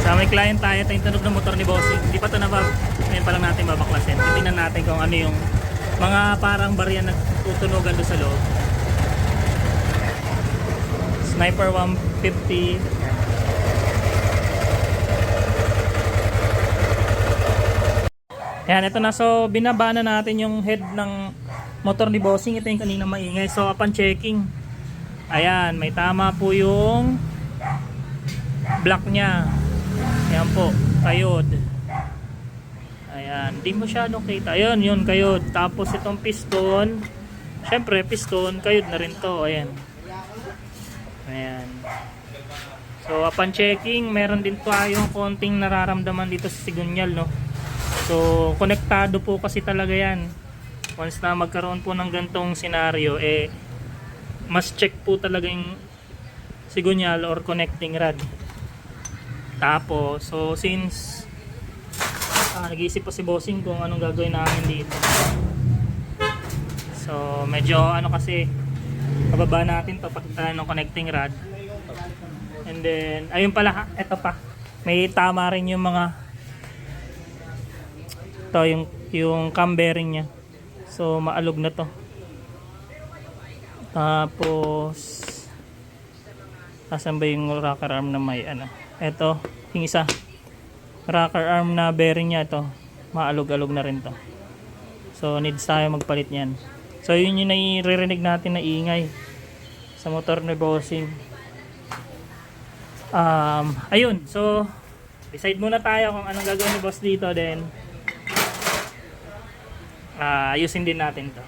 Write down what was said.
So may client tayo, ito yung tunog ng motor ni Bossing. Hindi pa ito ngayon pa lang natin babaklasin. Tingnan natin kung ano yung mga parang barya na tutunugan doon sa loob. Sniper 150. Ayan, ito na. So binaba na natin yung head ng motor ni Bossing. Ito yung kanina maingay. So upon checking, ayan, may tama po yung block nya. Ayan po, kayod. Ayan, di masyadong kita. Ayan, yun kayod. Tapos itong piston, syempre piston, kayod na rin to. Ayan. Ayan. So upon checking, meron din tayong konting nararamdaman dito sa sigunyal, no. So konektado po kasi talaga yan. Once na magkaroon po ng gantong senaryo, mas check po talaga yung sigunyal or connecting rod. Tapos, so since nag-iisip po si Bossing kung anong gagawin namin dito. So medyo kasi kababa natin to pagka ng connecting rod. And then ayun pala, eto pa. May tama rin yung mga to, yung cam bearing nya. So maalog na to. Tapos asan ba yung rocker arm na may eto, yung isa rocker arm na bearing nya, ito maalog-alog na rin to. So needs tayo magpalit nyan. So yun yung naririnig natin na ingay sa motor ni Bossing. Ayun, so decide muna tayo kung anong gagawin ni Boss dito, then ayusin din natin to.